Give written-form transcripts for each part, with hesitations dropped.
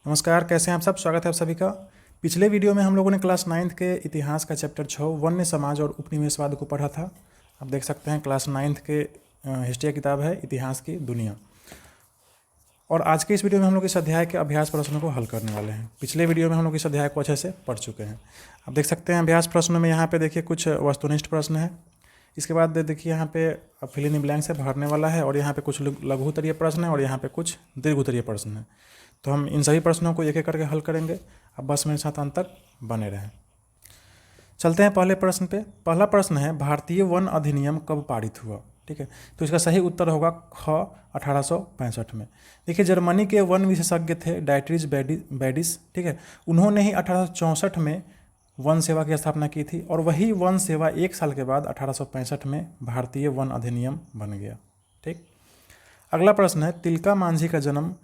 नमस्कार, कैसे हैं आप सब। स्वागत है आप सभी का। पिछले वीडियो में हम लोगों ने क्लास 9th के इतिहास का चैप्टर 6 वन्य समाज और उपनिवेशवाद को पढ़ा था। आप देख सकते हैं क्लास 9th के हिस्ट्री की किताब है इतिहास की दुनिया। और आज के इस वीडियो में हम लोग इस अध्याय के अभ्यास प्रश्नों को हल करने वाले हैं। पिछले वीडियो में हम लोग इस अध्याय को अच्छे से पढ़ चुके हैं। आप देख सकते हैं अभ्यास प्रश्नों में यहाँ पे देखिए कुछ वस्तुनिष्ठ प्रश्न है। इसके बाद देखिए यहाँ पे फिल इन ब्लैंक से भरने वाला है, और यहाँ पे कुछ लघु उत्तरीय प्रश्न है और यहाँ पे कुछ दीर्घ उत्तरीय प्रश्न है। तो हम इन सभी प्रश्नों को एक एक करके हल करेंगे। अब बस मेरे साथ अंत तक बने रहें। चलते हैं पहले प्रश्न पे। पहला प्रश्न है, भारतीय वन अधिनियम कब पारित हुआ। ठीक है, तो इसका सही उत्तर होगा ख 1865 में। देखिए, जर्मनी के वन विशेषज्ञ थे डाइटरीज बैडिस। ठीक है, उन्होंने ही 1864 में वन सेवा की स्थापना की थी, और वही वन सेवा एक साल के बाद 1865 में भारतीय वन अधिनियम बन गया। ठीक, अगला प्रश्न है, तिलका मांझी का जन्म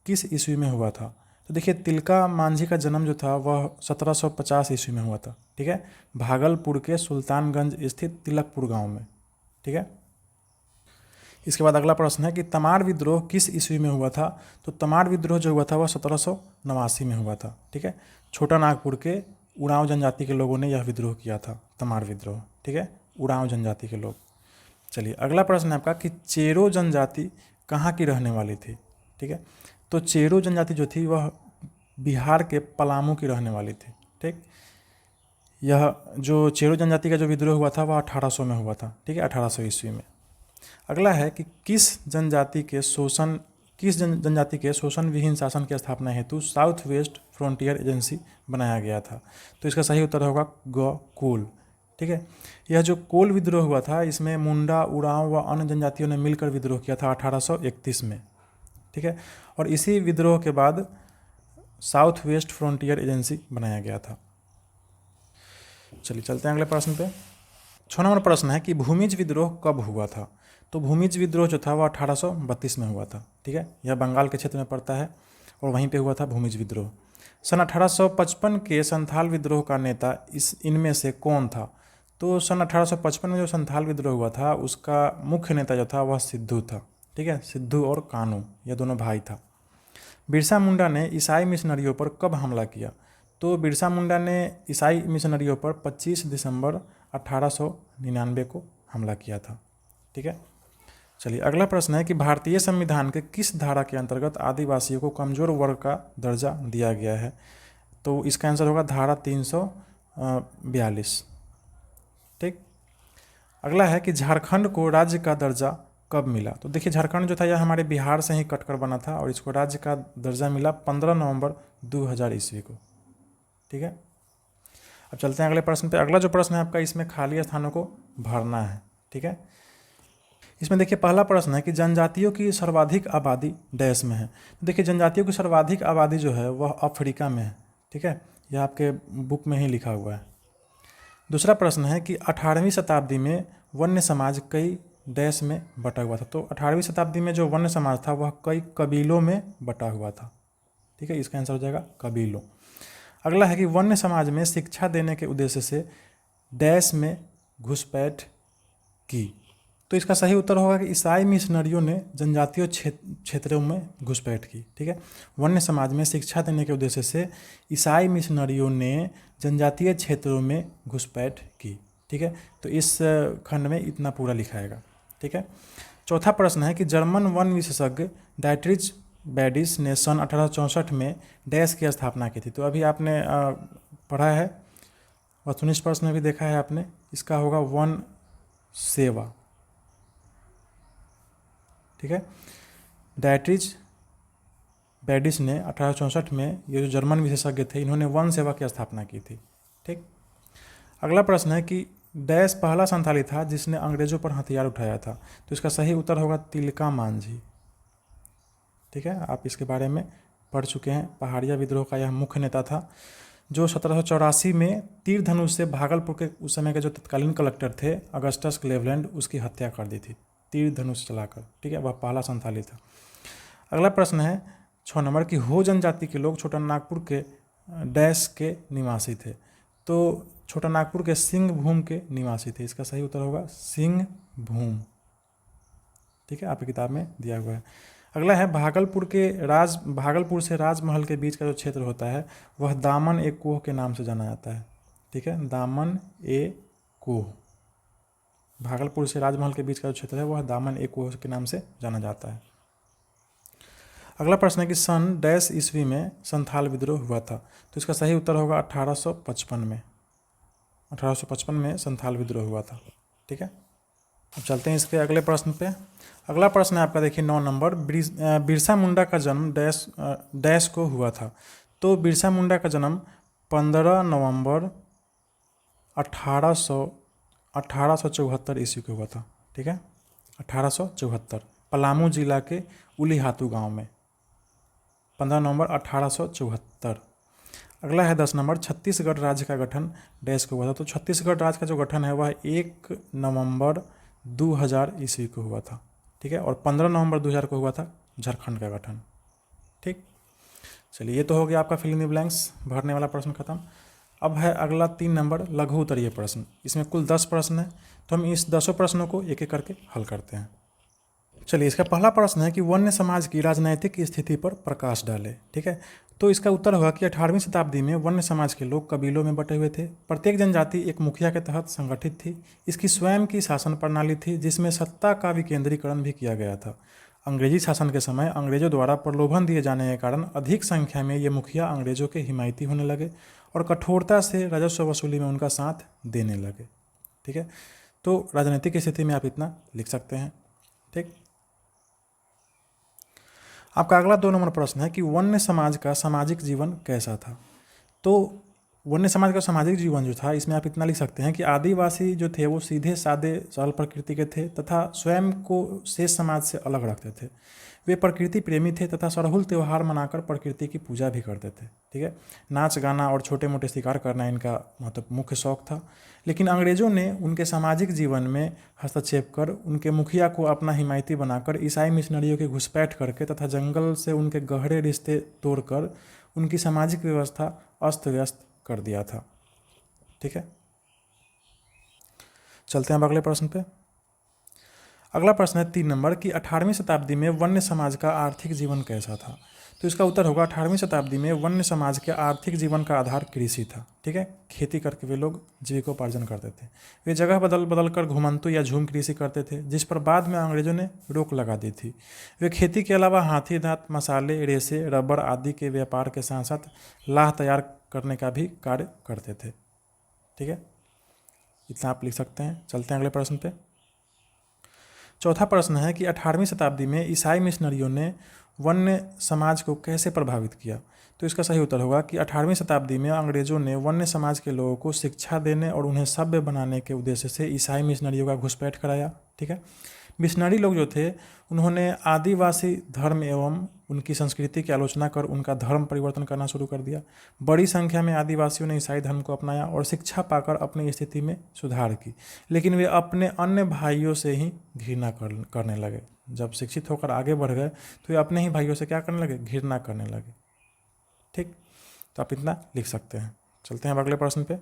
किस ईस्वी में हुआ था। तो देखिए, तिलका मांझी का जन्म जो था वह 1750 ईस्वी में हुआ था। ठीक है, भागलपुर के सुल्तानगंज स्थित तिलकपुर गांव में। ठीक है, इसके बाद अगला प्रश्न है कि तमाड़ विद्रोह किस ईस्वी में हुआ था। तो तमाड़ विद्रोह जो हुआ था वह 1789 में हुआ था। ठीक है, छोटा नागपुर के उरांव जनजाति के लोगों ने यह विद्रोह किया था, तमाड़ विद्रोह। ठीक है, उरांव जनजाति के लोग। चलिए, अगला प्रश्न है आपका कि चेरो जनजाति कहाँ की रहने वाली थी। ठीक है, तो चेरो जनजाति जो थी वह बिहार के पलामू की रहने वाली थी। ठीक, यह जो चेरो जनजाति का जो विद्रोह हुआ था वह 1800 में हुआ था। ठीक है, 1800 ईस्वी में। अगला है कि किस जनजाति के शोषण विहीन शासन की स्थापना हेतु साउथ वेस्ट फ्रंटियर एजेंसी बनाया गया था। तो इसका सही उत्तर होगा ग कोल। ठीक है, यह जो कोल विद्रोह हुआ था इसमें मुंडा, उरांव व अन्य जनजातियों ने मिलकर विद्रोह किया था 1831 में। ठीक है, और इसी विद्रोह के बाद साउथ वेस्ट फ्रंटियर एजेंसी बनाया गया था। चलिए चलते हैं अगले प्रश्न पे। 6 नंबर प्रश्न है कि भूमिज विद्रोह कब हुआ था। तो भूमिज विद्रोह जो था वह 1832 में हुआ था। ठीक है, यह बंगाल के क्षेत्र में पड़ता है और वहीं पे हुआ था भूमिज विद्रोह। सन 1855 के संथाल विद्रोह का नेता इनमें से कौन था। तो सन 1855 में जो संथाल विद्रोह हुआ था उसका मुख्य नेता जो था वह सिद्धू था। ठीक है, सिद्धू और कानू यह दोनों भाई था। बिरसा मुंडा ने ईसाई मिशनरियों पर कब हमला किया। तो बिरसा मुंडा ने ईसाई मिशनरियों पर 25 दिसंबर 1899 को हमला किया था। ठीक है, चलिए अगला प्रश्न है कि भारतीय संविधान के किस धारा के अंतर्गत आदिवासियों को कमजोर वर्ग का दर्जा दिया गया है। तो इसका आंसर होगा धारा 342। ठीक, अगला है कि झारखंड को राज्य का दर्जा कब मिला। तो देखिए, झारखंड जो था यह हमारे बिहार से ही कटकर बना था और इसको राज्य का दर्जा मिला 15 नवंबर 2000 ईस्वी को। ठीक है, अब चलते हैं अगले प्रश्न पे। अगला जो प्रश्न है आपका, इसमें खाली स्थानों को भरना है। ठीक है, इसमें देखिए पहला प्रश्न है कि जनजातियों की सर्वाधिक आबादी डैश में है। तो देखिए, जनजातियों की सर्वाधिक आबादी जो है वह अफ्रीका में है। ठीक है, यह आपके बुक में ही लिखा हुआ है। दूसरा प्रश्न है कि 18वीं शताब्दी में वन्य समाज कई डैश में बटा हुआ था। तो 18वीं शताब्दी में जो वन्य समाज था वह कई कबीलों में बटा हुआ था। ठीक है, इसका आंसर हो जाएगा कबीलों। अगला है कि वन्य समाज में शिक्षा देने के उद्देश्य से डैश में घुसपैठ की। तो इसका सही उत्तर होगा कि ईसाई मिशनरियों ने जनजातीय क्षेत्रों में घुसपैठ की। ठीक है, वन्य समाज में शिक्षा देने के उद्देश्य से ईसाई मिशनरियों ने जनजातीय क्षेत्रों में घुसपैठ की। ठीक है, तो इस खंड में इतना पूरा लिखाएगा। ठीक है, चौथा प्रश्न है कि जर्मन वन विशेषज्ञ डाइटरीज बैडिस ने सन 1864 में डैश की स्थापना की थी। तो अभी आपने पढ़ा है, वस्तुनिष्ठ प्रश्न में भी देखा है आपने, इसका होगा वन सेवा। ठीक है, डाइटरीज बैडिस ने 1864 में, ये जो जर्मन विशेषज्ञ थे, इन्होंने वन सेवा की स्थापना की थी। ठीक, अगला प्रश्न है कि डैश पहला संथाली था जिसने अंग्रेजों पर हथियार उठाया था। तो इसका सही उत्तर होगा तिलका मांझी। ठीक है, आप इसके बारे में पढ़ चुके हैं। पहाड़िया विद्रोह का यह मुख्य नेता था जो 1784 में तीर धनुष से भागलपुर के उस समय के जो तत्कालीन कलेक्टर थे अगस्टस क्लेवलैंड, उसकी हत्या कर दी थी तीर धनुष चलाकर। ठीक है, वह पहला संथाली था। अगला प्रश्न है 6 नंबर की हो जनजाति के लोग छोटा नागपुर के डैश के निवासी थे। तो छोटा नागपुर के सिंह भूम के निवासी थे। इसका सही उत्तर होगा सिंह भूम। ठीक है, आपकी किताब में दिया हुआ है। अगला है भागलपुर से राजमहल के बीच का जो क्षेत्र होता है वह दामन ए कोह के नाम से जाना जाता है। ठीक है, दामन ए कोह। भागलपुर से राजमहल के बीच का जो क्षेत्र है वह दामन ए कोह के नाम से जाना जाता है। अगला प्रश्न है कि सन डैश ईस्वी में संथाल विद्रोह हुआ था। तो इसका सही उत्तर होगा 1855 में। 1855 में संथाल विद्रोह हुआ था। ठीक है, अब चलते हैं इसके अगले प्रश्न पे। अगला प्रश्न है आपका, देखिए 9 नंबर। बिरसा मुंडा का जन्म डैश को हुआ था। तो बिरसा मुंडा का जन्म 15 नवंबर 1874 ईस्वी को हुआ था। ठीक है, 1874 पलामू जिला के उलीहातू गांव में, 15 नवंबर 1874। अगला है 10 नंबर। छत्तीसगढ़ राज्य का गठन डैश को हुआ था। तो छत्तीसगढ़ राज्य का जो गठन है वह 1 नवंबर 2000 ईस्वी को हुआ था। ठीक है, और 15 नवंबर 2000 को हुआ था झारखंड का गठन। ठीक, चलिए ये तो हो गया आपका फिल इन द ब्लैंक्स भरने वाला प्रश्न खत्म। अब है अगला 3 नंबर लघु उत्तरीय प्रश्न। इसमें कुल 10 प्रश्न है, तो हम इस 10 प्रश्नों को एक एक करके हल करते हैं। चलिए, इसका पहला प्रश्न है कि वन्य समाज की राजनैतिक स्थिति पर प्रकाश डाले। ठीक है, तो इसका उत्तर होगा कि 18वीं शताब्दी में वन्य समाज के लोग कबीलों में बटे हुए थे। प्रत्येक जनजाति एक मुखिया के तहत संगठित थी। इसकी स्वयं की शासन प्रणाली थी जिसमें सत्ता का विकेंद्रीकरण भी किया गया था। अंग्रेजी शासन के समय अंग्रेजों द्वारा प्रलोभन दिए जाने के कारण अधिक संख्या में ये मुखिया अंग्रेजों के हिमायती होने लगे और कठोरता से राजस्व वसूली में उनका साथ देने लगे। ठीक है, तो राजनीतिक स्थिति में आप इतना लिख सकते हैं। ठीक, आपका अगला 2 नंबर प्रश्न है कि वन्य समाज का सामाजिक जीवन कैसा था। तो वन्य समाज का सामाजिक जीवन जो था, इसमें आप इतना लिख सकते हैं कि आदिवासी जो थे वो सीधे सादे सरल प्रकृति के थे तथा स्वयं को शेष समाज से अलग रखते थे। वे प्रकृति प्रेमी थे तथा सरहुल त्यौहार मनाकर प्रकृति की पूजा भी करते थे। ठीक है, नाच गाना और छोटे मोटे शिकार करना इनका मुख्य शौक था। लेकिन अंग्रेजों ने उनके सामाजिक जीवन में हस्तक्षेप कर उनके मुखिया को अपना हिमायती बनाकर ईसाई मिशनरियों की घुसपैठ करके तथा जंगल से उनके गहरे रिश्ते तोड़कर उनकी सामाजिक व्यवस्था अस्त व्यस्त कर दिया था। ठीक है, चलते हैं अब अगले प्रश्न पे। अगला प्रश्न है 3 नंबर कि 18वीं शताब्दी में वन्य समाज का आर्थिक जीवन कैसा था। तो इसका उत्तर होगा 18वीं शताब्दी में वन्य समाज के आर्थिक जीवन का आधार कृषि था। ठीक है, खेती करके वे लोग जीविकोपार्जन करते थे। वे जगह बदल बदल कर घुमंतु या झूम कृषि करते थे, जिस पर बाद में अंग्रेजों ने रोक लगा दी थी। वे खेती के अलावा हाथी दांत, मसाले, रेशे, रबर आदि के व्यापार के साथ साथ लाह तैयार करने का भी कार्य करते थे। ठीक है, इतना आप लिख सकते हैं। चलते हैं अगले प्रश्न पे। चौथा प्रश्न है कि 18वीं शताब्दी में ईसाई मिशनरियों ने वन्य समाज को कैसे प्रभावित किया। तो इसका सही उत्तर होगा कि 18वीं शताब्दी में अंग्रेजों ने वन्य समाज के लोगों को शिक्षा देने और उन्हें सभ्य बनाने के उद्देश्य से ईसाई मिशनरियों का घुसपैठ कराया। ठीक है, मिशनरी लोग जो थे उन्होंने आदिवासी धर्म एवं उनकी संस्कृति की आलोचना कर उनका धर्म परिवर्तन करना शुरू कर दिया। बड़ी संख्या में आदिवासियों ने ईसाई धर्म को अपनाया और शिक्षा पाकर अपनी स्थिति में सुधार की। लेकिन वे अपने अन्य भाइयों से ही घृणा करने लगे। जब शिक्षित होकर आगे बढ़ गए तो वे अपने ही भाइयों से क्या करने लगे, घृणा करने लगे। ठीक, तो आप इतना लिख सकते हैं। चलते हैं अब अगले प्रश्न पे।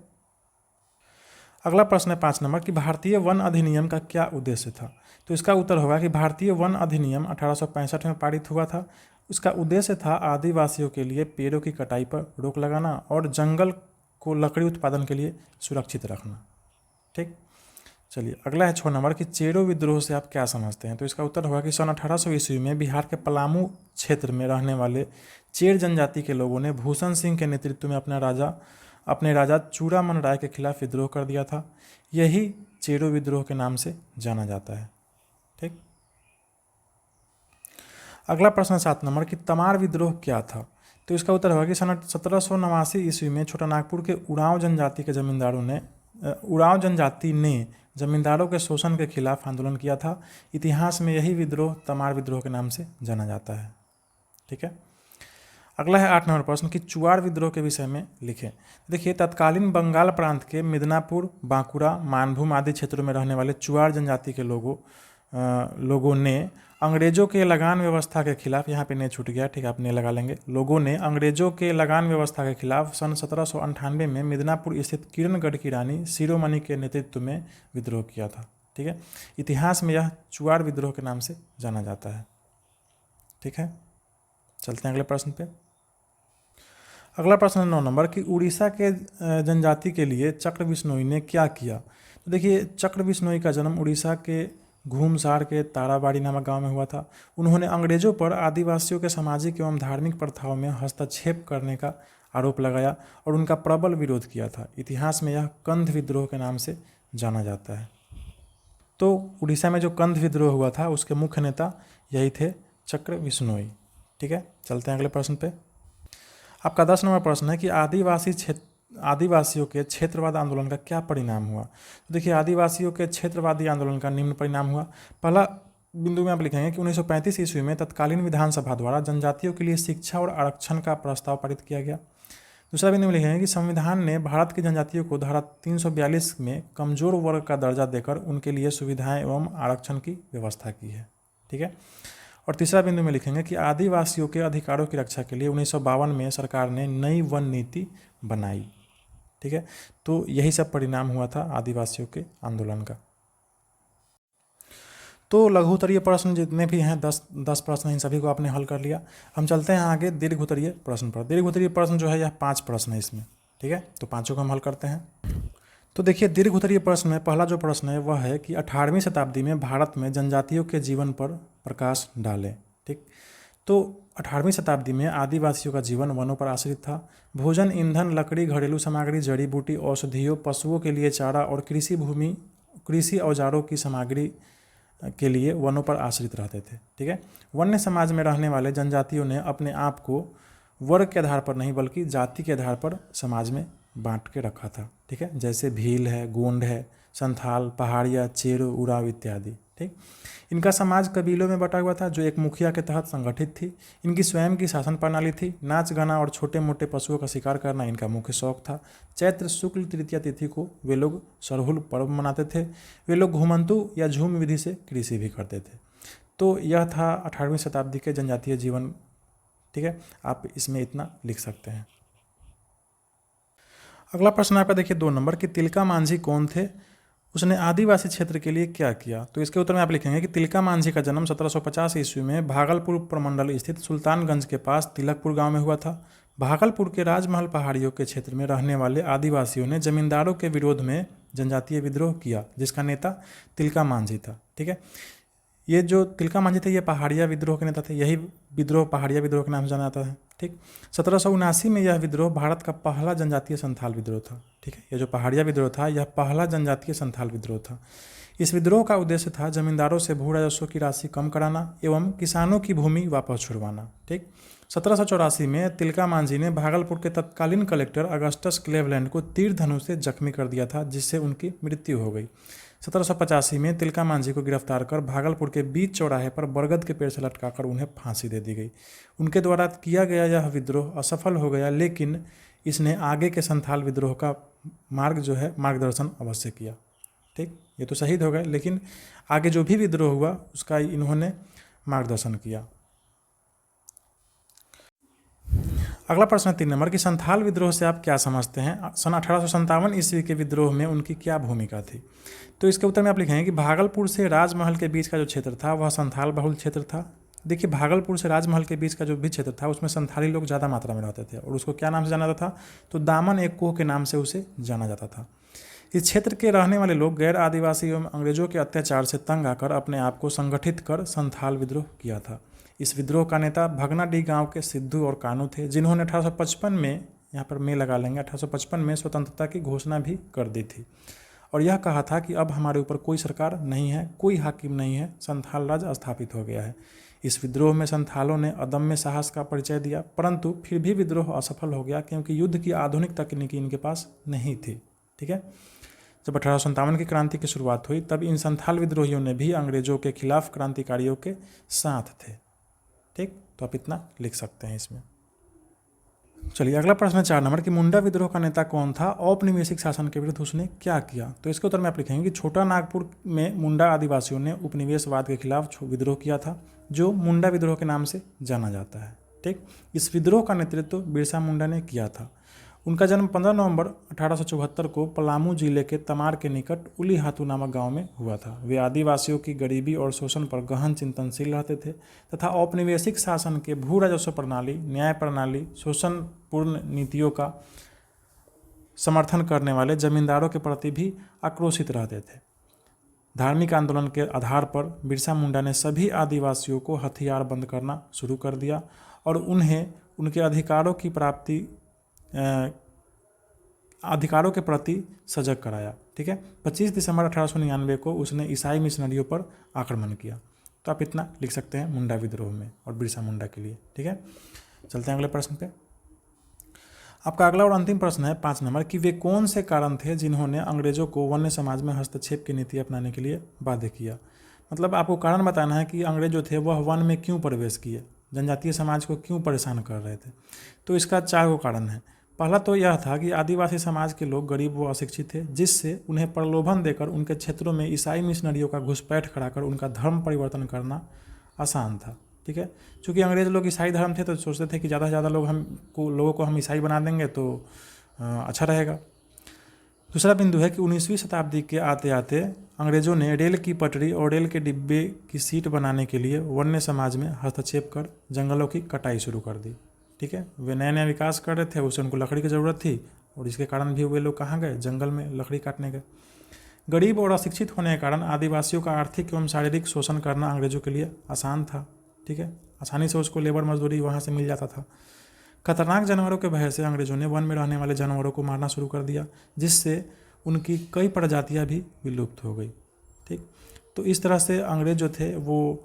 अगला प्रश्न है 5 नंबर कि भारतीय वन अधिनियम का क्या उद्देश्य था। तो इसका उत्तर होगा कि भारतीय वन अधिनियम 1865 में पारित हुआ था। उसका उद्देश्य था आदिवासियों के लिए पेड़ों की कटाई पर रोक लगाना और जंगल को लकड़ी उत्पादन के लिए सुरक्षित रखना। ठीक, चलिए अगला है 6 नंबर कि चेरो विद्रोह से आप क्या समझते हैं। तो इसका उत्तर होगा कि सन 1800 ईस्वी में बिहार के पलामू क्षेत्र में रहने वाले चेर जनजाति के लोगों ने भूषण सिंह के नेतृत्व में अपने राजा चूड़ामन राय के खिलाफ विद्रोह कर दिया था। यही चेरो विद्रोह के नाम से जाना जाता है। ठीक, अगला प्रश्न 7 नंबर कि तमार विद्रोह क्या था। तो इसका उत्तर होगा कि सन 1789 ईस्वी में छोटानागपुर के उरांव जनजाति ने जमींदारों के शोषण के खिलाफ आंदोलन किया था। इतिहास में यही विद्रोह तमार विद्रोह के नाम से जाना जाता है। ठीक है, अगला है 8 नंबर प्रश्न कि चुआड़ विद्रोह के विषय में लिखें। देखिए, तत्कालीन बंगाल प्रांत के मिदनापुर, बांकुड़ा, मानभूम आदि क्षेत्रों में रहने वाले चुआड़ जनजाति के लोगों ने अंग्रेजों के लगान व्यवस्था के खिलाफ, यहाँ पे ने छूट गया, ठीक है, आप ने लगा लेंगे। लोगों ने अंग्रेजों के लगान व्यवस्था के खिलाफ सन 1798 में मिदनापुर स्थित किरणगढ़ की रानी शिरोमणि के नेतृत्व में विद्रोह किया था। ठीक है, इतिहास में यह चुआड़ विद्रोह के नाम से जाना जाता है। ठीक है, चलते हैं अगले प्रश्न पे। अगला प्रश्न है 9 नंबर कि उड़ीसा के जनजाति के लिए चक्र बिश्नोई ने क्या किया। तो देखिए, चक्र बिश्नोई का जन्म उड़ीसा के घूमसार के ताराबाड़ी नामक गांव में हुआ था। उन्होंने अंग्रेजों पर आदिवासियों के सामाजिक एवं धार्मिक प्रथाओं में हस्तक्षेप करने का आरोप लगाया और उनका प्रबल विरोध किया था। इतिहास में यह कंध विद्रोह के नाम से जाना जाता है। तो उड़ीसा में जो कंध विद्रोह हुआ था उसके मुख्य नेता यही थे, चक्र बिश्नोई। ठीक है, चलते हैं अगले प्रश्न पे। आपका 10 नंबर प्रश्न है कि आदिवासियों के क्षेत्रवाद आंदोलन का क्या परिणाम हुआ। तो देखिए, आदिवासियों के क्षेत्रवादी आंदोलन का निम्न परिणाम हुआ। पहला बिंदु में आप लिखेंगे कि 1935 ईस्वी में तत्कालीन विधानसभा द्वारा जनजातियों के लिए शिक्षा और आरक्षण का प्रस्ताव पारित किया गया। दूसरा बिंदु में लिखेंगे कि संविधान ने भारत की जनजातियों को धारा 342 में कमजोर वर्ग का दर्जा देकर उनके लिए सुविधाएं एवं आरक्षण की व्यवस्था की है। ठीक है, और तीसरा बिंदु में लिखेंगे कि आदिवासियों के अधिकारों की रक्षा के लिए 1952 में सरकार ने नई वन नीति बनाई। ठीक है, तो यही सब परिणाम हुआ था आदिवासियों के आंदोलन का। तो लघु उत्तरीय प्रश्न जितने भी हैं 10 प्रश्न, इन सभी को आपने हल कर लिया। हम चलते हैं आगे दीर्घ उत्तरीय प्रश्न पर। दीर्घ उत्तरीय प्रश्न जो है यह 5 प्रश्न है इसमें। ठीक है, तो पाँचों को हम हल करते हैं। तो देखिए, दीर्घ उत्तरीय प्रश्न में पहला जो प्रश्न है वह है कि 18वीं शताब्दी में भारत में जनजातियों के जीवन पर प्रकाश डालें। ठीक, तो 18वीं शताब्दी में आदिवासियों का जीवन वनों पर आश्रित था। भोजन, ईंधन, लकड़ी, घरेलू सामग्री, जड़ी बूटी, औषधियों, पशुओं के लिए चारा और कृषि औजारों की सामग्री के लिए वनों पर आश्रित रहते थे। ठीक है, वन्य समाज में रहने वाले जनजातियों ने अपने आप को वर्ग के आधार पर नहीं बल्कि जाति के आधार पर समाज में बांट के रखा था। ठीक है, जैसे भील है, गोंड है, संथाल, पहाड़िया, चेरो, उराव इत्यादि। ठीक, इनका समाज कबीलों में बटा हुआ था जो एक मुखिया के तहत संगठित थी। इनकी स्वयं की शासन प्रणाली थी। नाच गाना और छोटे मोटे पशुओं का शिकार करना इनका मुख्य शौक था। चैत्र शुक्ल तृतीया तिथि को वे लोग सरहुल पर्व मनाते थे। वे लोग घुमंतु या झूम विधि से कृषि भी करते थे। तो यह था 18वीं शताब्दी के जनजातीय जीवन। ठीक है, आप इसमें इतना लिख सकते हैं। अगला प्रश्न आपका देखिए 2 नंबर कि तिलका मांझी कौन थे, उसने आदिवासी क्षेत्र के लिए क्या किया। तो इसके उत्तर में आप लिखेंगे कि तिलका मांझी का जन्म 1750 ईस्वी में भागलपुर प्रमंडल स्थित सुल्तानगंज के पास तिलकपुर गांव में हुआ था। भागलपुर के राजमहल पहाड़ियों के क्षेत्र में रहने वाले आदिवासियों ने जमींदारों के विरोध में जनजातीय विद्रोह किया जिसका नेता तिलका मांझी था। ठीक है, ये जो तिलका मांझी थे ये पहाड़िया विद्रोह के नेता थे। यही विद्रोह पहाड़िया विद्रोह के नाम से जाना जाता है। ठीक, 1779 में यह विद्रोह भारत का पहला जनजातीय संथाल विद्रोह था। ठीक है, यह जो पहाड़िया विद्रोह था यह पहला जनजातीय संथाल विद्रोह था। इस विद्रोह का उद्देश्य था जमींदारों से भू राजस्व की राशि कम कराना एवं किसानों की भूमि वापस छुड़वाना। ठीक, 1784 में तिलका मांझी ने भागलपुर के तत्कालीन कलेक्टर अगस्टस क्लेवलैंड को तीर धनुष से जख्मी कर दिया था जिससे उनकी मृत्यु हो गई। 1785 में तिलका मांझी को गिरफ्तार कर भागलपुर के बीच चौराहे पर बरगद के पेड़ से लटकाकर उन्हें फांसी दे दी गई। उनके द्वारा किया गया यह विद्रोह असफल हो गया, लेकिन इसने आगे के संथाल विद्रोह का मार्गदर्शन अवश्य किया। ठीक, ये तो शहीद हो गए लेकिन आगे जो भी विद्रोह हुआ उसका इन्होंने मार्गदर्शन किया। अगला प्रश्न 3 नंबर कि संथाल विद्रोह से आप क्या समझते हैं। सन 1857 ईस्वी के विद्रोह में उनकी क्या भूमिका थी। तो इसके उत्तर में आप लिखेंगे कि भागलपुर से राजमहल के बीच का जो क्षेत्र था वह संथाल बहुल क्षेत्र था। देखिए, भागलपुर से राजमहल के बीच का जो भी क्षेत्र था उसमें संथाली लोग ज़्यादा मात्रा में रहते थे और उसको क्या नाम से जाना जाता था, तो दामन एक कोह के नाम से उसे जाना जाता था। इस क्षेत्र के रहने वाले लोग गैर आदिवासी एवं अंग्रेजों के अत्याचार से तंग आकर अपने आप को संगठित कर संथाल विद्रोह किया था। इस विद्रोह का नेता भगनाडीह गांव के सिद्धू और कानू थे जिन्होंने 1855 में, यहाँ पर में लगा लेंगे, 1855 में स्वतंत्रता की घोषणा भी कर दी थी और यह कहा था कि अब हमारे ऊपर कोई सरकार नहीं है, कोई हाकिम नहीं है, संथाल राज स्थापित हो गया है। इस विद्रोह में संथालों ने अदम्य साहस का परिचय दिया परंतु फिर भी विद्रोह असफल हो गया क्योंकि युद्ध की आधुनिक तकनीकी इनके पास नहीं थी। ठीक है, जब 1857 की क्रांति की शुरुआत हुई तब इन संथाल विद्रोहियों ने भी अंग्रेजों के खिलाफ क्रांतिकारियों के साथ थे। ठीक, तो आप इतना लिख सकते हैं इसमें। चलिए अगला प्रश्न 4 नंबर कि मुंडा विद्रोह का नेता कौन था, औपनिवेशिक शासन के विरुद्ध उसने क्या किया। तो इसके उत्तर में आप लिखेंगे कि छोटा नागपुर में मुंडा आदिवासियों ने उपनिवेशवाद के खिलाफ विद्रोह किया था जो मुंडा विद्रोह के नाम से जाना जाता है। ठीक, इस विद्रोह का नेतृत्व बिरसा मुंडा ने किया था। उनका जन्म 15 नवंबर 1874 को पलामू जिले के तमार के निकट उली हाथू नामक गांव में हुआ था। वे आदिवासियों की गरीबी और शोषण पर गहन चिंतनशील रहते थे तथा औपनिवेशिक शासन के भू राजस्व प्रणाली, न्याय प्रणाली, शोषणपूर्ण नीतियों का समर्थन करने वाले जमींदारों के प्रति भी आक्रोशित रहते थे। धार्मिक आंदोलन के आधार पर बिरसा मुंडा ने सभी आदिवासियों को हथियार बंद करना शुरू कर दिया और उन्हें उनके अधिकारों के प्रति सजग कराया। ठीक है, 25 दिसंबर 1899 को उसने ईसाई मिशनरियों पर आक्रमण किया। तो आप इतना लिख सकते हैं मुंडा विद्रोह में और बिरसा मुंडा के लिए। ठीक है, चलते हैं अगले प्रश्न पे। आपका अगला और अंतिम प्रश्न है 5 नंबर कि वे कौन से कारण थे जिन्होंने अंग्रेजों को वन्य समाज में हस्तक्षेप की नीति अपनाने के लिए बाध्य किया। मतलब आपको कारण बताना है कि अंग्रेज जो थे वह वन में क्यों प्रवेश किए, जनजातीय समाज को क्यों परेशान कर रहे थे। तो इसका 4 गो कारण है। पहला तो यह था कि आदिवासी समाज के लोग गरीब व अशिक्षित थे, जिससे उन्हें प्रलोभन देकर उनके क्षेत्रों में ईसाई मिशनरियों का घुसपैठ कराकर उनका धर्म परिवर्तन करना आसान था। ठीक है, चूँकि अंग्रेज लोग ईसाई धर्म थे तो सोचते थे कि ज़्यादा से ज़्यादा लोगों को हम ईसाई बना देंगे तो अच्छा रहेगा। दूसरा बिंदु है कि 19वीं शताब्दी के आते आते अंग्रेज़ों ने रेल की पटरी और रेल के डिब्बे की सीट बनाने के लिए वन्य समाज में हस्तक्षेप कर जंगलों की कटाई शुरू कर दी। ठीक है, वे नया नया विकास कर रहे थे, उससे उनको लकड़ी की ज़रूरत थी और इसके कारण भी वे लोग कहाँ गए, जंगल में लकड़ी काटने गए। गरीब और अशिक्षित होने के कारण आदिवासियों का आर्थिक एवं शारीरिक शोषण करना अंग्रेजों के लिए आसान था। ठीक है, आसानी से उसको लेबर मजदूरी वहाँ से मिल जाता था। खतरनाक जानवरों के भय से अंग्रेजों ने वन में रहने वाले जानवरों को मारना शुरू कर दिया, जिससे उनकी कई प्रजातियाँ भी विलुप्त हो गई। ठीक, तो इस तरह से अंग्रेज जो थे वो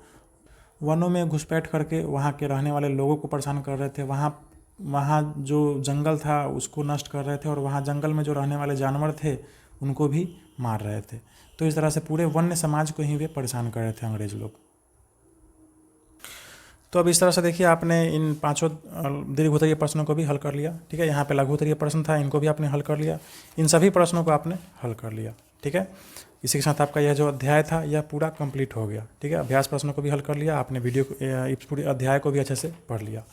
वनों में घुसपैठ करके वहाँ के रहने वाले लोगों को परेशान कर रहे थे। वहाँ जो जंगल था उसको नष्ट कर रहे थे और वहाँ जंगल में जो रहने वाले जानवर थे उनको भी मार रहे थे। तो इस तरह से पूरे वन्य समाज को ही वे परेशान कर रहे थे अंग्रेज लोग। तो अब इस तरह से देखिए आपने इन 5 दीर्घोत्तरीय प्रश्नों को भी हल कर लिया। ठीक है, यहाँ पे लघुत्तरीय प्रश्न था, इनको भी आपने हल कर लिया। इन सभी प्रश्नों को आपने हल कर लिया। ठीक है, इसी के साथ आपका यह जो अध्याय था यह पूरा कंप्लीट हो गया। ठीक है, अभ्यास प्रश्नों को भी हल कर लिया आपने, वीडियो इस पूरे अध्याय को भी अच्छे से पढ़ लिया।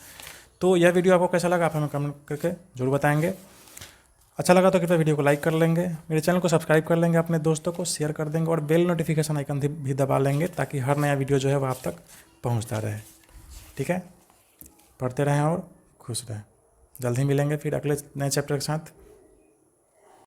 तो यह वीडियो आपको कैसा लगा आप हमें कमेंट करके जरूर बताएंगे। अच्छा लगा तो कृपया वीडियो को लाइक कर लेंगे, मेरे चैनल को सब्सक्राइब कर लेंगे, अपने दोस्तों को शेयर कर देंगे और बेल नोटिफिकेशन आइकन भी दबा लेंगे ताकि हर नया वीडियो जो है वह आप तक पहुँचता रहे। ठीक है, पढ़ते रहें और खुश रहें। जल्द ही मिलेंगे फिर अगले नए चैप्टर के साथ।